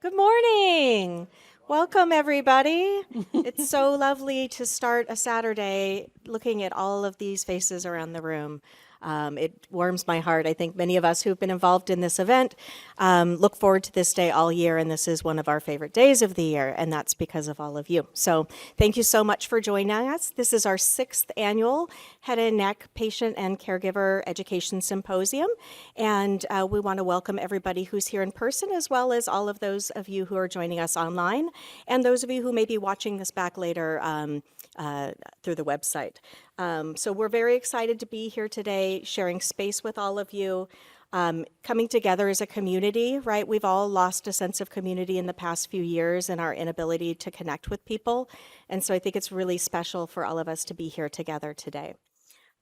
Good morning. Welcome, everybody. It's so lovely to start a Saturday looking at all of these faces around the room. It warms my heart. I think many of us who've been involved in this event look forward to this day all year, and this is one of our favorite days of the year, and that's because of all of you. So thank you so much for joining us. This is our 6th annual Head and Neck Patient and Caregiver Education Symposium, and we want to welcome everybody who's here in person, as well as all of those of you who are joining us online, and those of you who may be watching this back later through the website. So we're very excited to be here today, sharing space with all of you, coming together as a community, right? We've all lost a sense of community in the past few years and our inability to connect with people. And so I think it's really special for all of us to be here together today.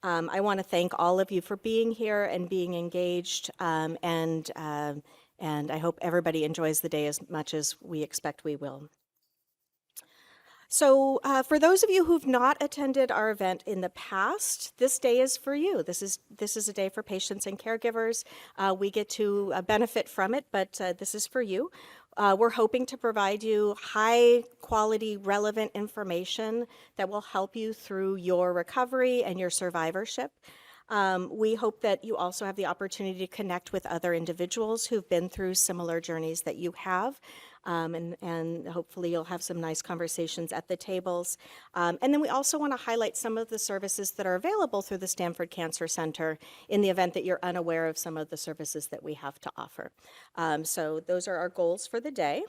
I want to thank all of you for being here and being engaged, and I hope everybody enjoys the day as much as we expect we will. So for those of you who've not attended our event in the past, this day is for you. This is a day for patients and caregivers. We get to benefit from it, but this is for you. We're hoping to provide you high quality, relevant information that will help you through your recovery and your survivorship. We hope that you also have the opportunity to connect with other individuals who've been through similar journeys that you have. And hopefully you'll have some nice conversations at the tables. And then we also want to highlight some of the services that are available through the Stanford Cancer Center in the event that you're unaware of some of the services that we have to offer. So those are our goals for the day.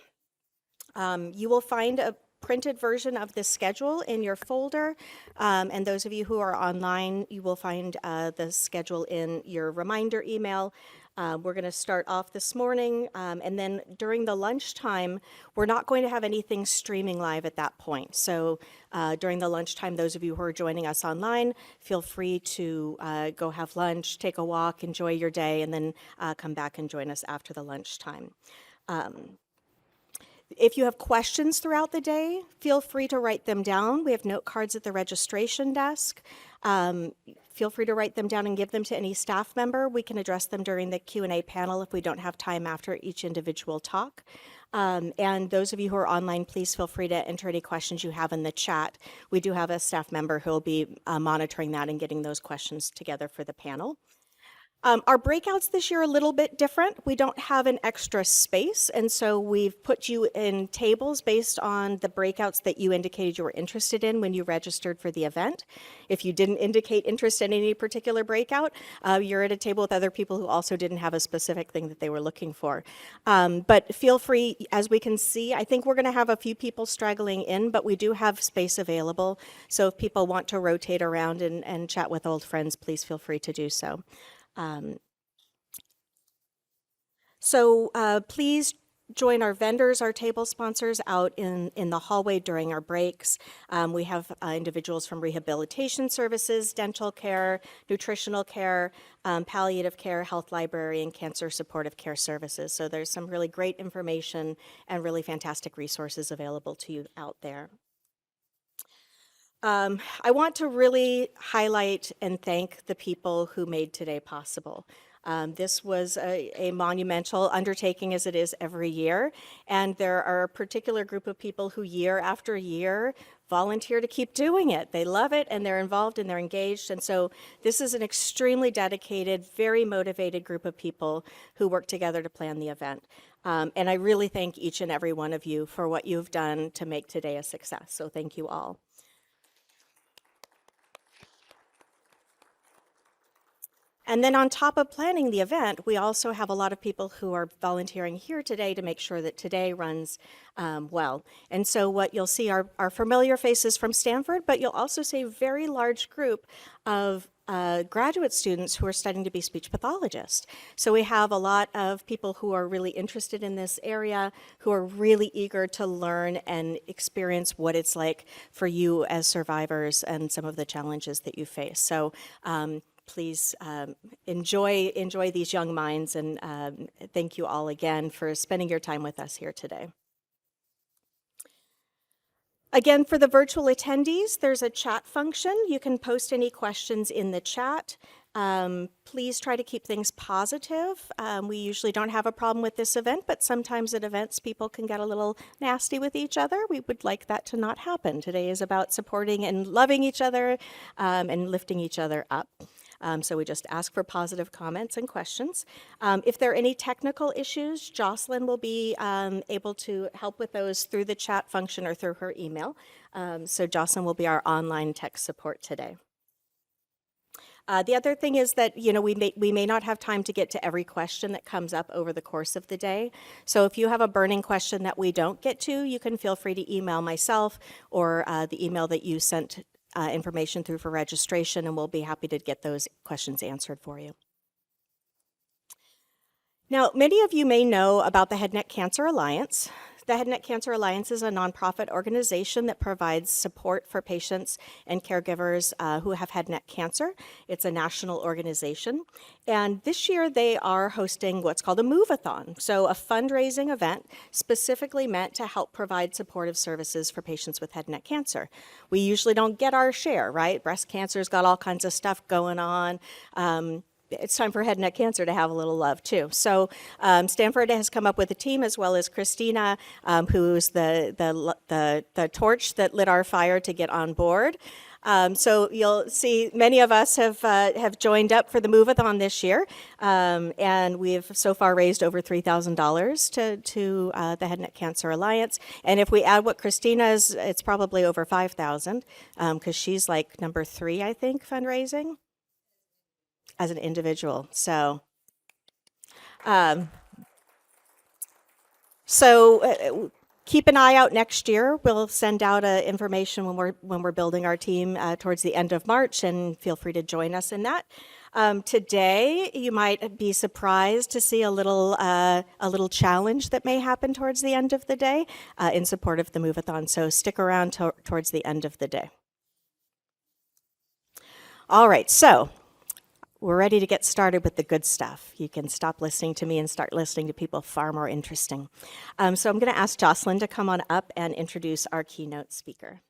You will find a printed version of the schedule in your folder, and those of you who are online, you will find the schedule in your reminder email. We're going to start off this morning, and then during the lunchtime, we're not going to have anything streaming live at that point. So during the lunchtime, those of you who are joining us online, feel free to go have lunch, take a walk, enjoy your day, and then come back and join us after the lunchtime. If you have questions throughout the day, feel free to write them down. We have note cards at the registration desk. Feel free to write them down and give them to any staff member. We can address them during the Q&A panel if we don't have time after each individual talk. And those of you who are online, please feel free to enter any questions you have in the chat. We do have a staff member who will be monitoring that and getting those questions together for the panel. Our breakouts this year are a little bit different. We don't have an extra space, and so we've put you in tables based on the breakouts that you indicated you were interested in when you registered for the event. If you didn't indicate interest in any particular breakout, you're at a table with other people who also didn't have a specific thing that they were looking for. But feel free, as we can see, I think we're going to have a few people straggling in, but we do have space available. So if people want to rotate around and chat with old friends, please feel free to do so. Please join our vendors, our table sponsors out in the hallway during our breaks. We have individuals from rehabilitation services, dental care, nutritional care, palliative care, health library, and cancer supportive care services. So there's some really great information and really fantastic resources available to you out there. I want to really highlight and thank the people who made today possible. This was a monumental undertaking, as it is every year, and there are a particular group of people who year after year volunteer to keep doing it. They love it, and they're involved, and they're engaged, and so this is an extremely dedicated, very motivated group of people who work together to plan the event. And I really thank each and every one of you for what you've done to make today a success, so thank you all. And then on top of planning the event, we also have a lot of people who are volunteering here today to make sure that today runs well. And so what you'll see are familiar faces from Stanford, but you'll also see a very large group of graduate students who are studying to be speech pathologists. So we have a lot of people who are really interested in this area, who are really eager to learn and experience what it's like for you as survivors and some of the challenges that you face. So please enjoy these young minds, and thank you all again for spending your time with us here today. Again, for the virtual attendees, there's a chat function. You can post any questions in the chat. Please try to keep things positive. We usually don't have a problem with this event, but sometimes at events people can get a little nasty with each other. We would like that to not happen. Today is about supporting and loving each other and lifting each other up. So we just ask for positive comments and questions. If there are any technical issues, Jocelyn will be able to help with those through the chat function or through her email. So Jocelyn will be our online tech support today. The other thing is that, you know, we may not have time to get to every question that comes up over the course of the day. So if you have a burning question that we don't get to, you can feel free to email myself or the email that you sent information through for registration, and we'll be happy to get those questions answered for you. Now, many of you may know about the Head Neck Cancer Alliance. The Head Neck Cancer Alliance is a nonprofit organization that provides support for patients and caregivers who have head neck cancer. It's a national organization. And this year they are hosting what's called a Move-a-thon, so a fundraising event specifically meant to help provide supportive services for patients with head neck cancer. We usually don't get our share, right? Breast cancer's got all kinds of stuff going on. It's time for head neck cancer to have a little love too. So Stanford has come up with a team, as well as Christina, who's the torch that lit our fire to get on board. So you'll see many of us have joined up for the Move-a-thon this year, and we've so far raised over $3,000 to the Head Neck Cancer Alliance. And if we add what Christina is, it's probably over 5,000 because she's like number 3, I think, fundraising as an individual. So, keep an eye out next year. We'll send out information when we're building our team towards the end of March, and feel free to join us in that. Today, you might be surprised to see a little challenge that may happen towards the end of the day in support of the Move-a-thon. So stick around towards the end of the day. All right, so we're ready to get started with the good stuff. You can stop listening to me and start listening to people far more interesting. So I'm going to ask Jocelyn to come on up and introduce our keynote speaker.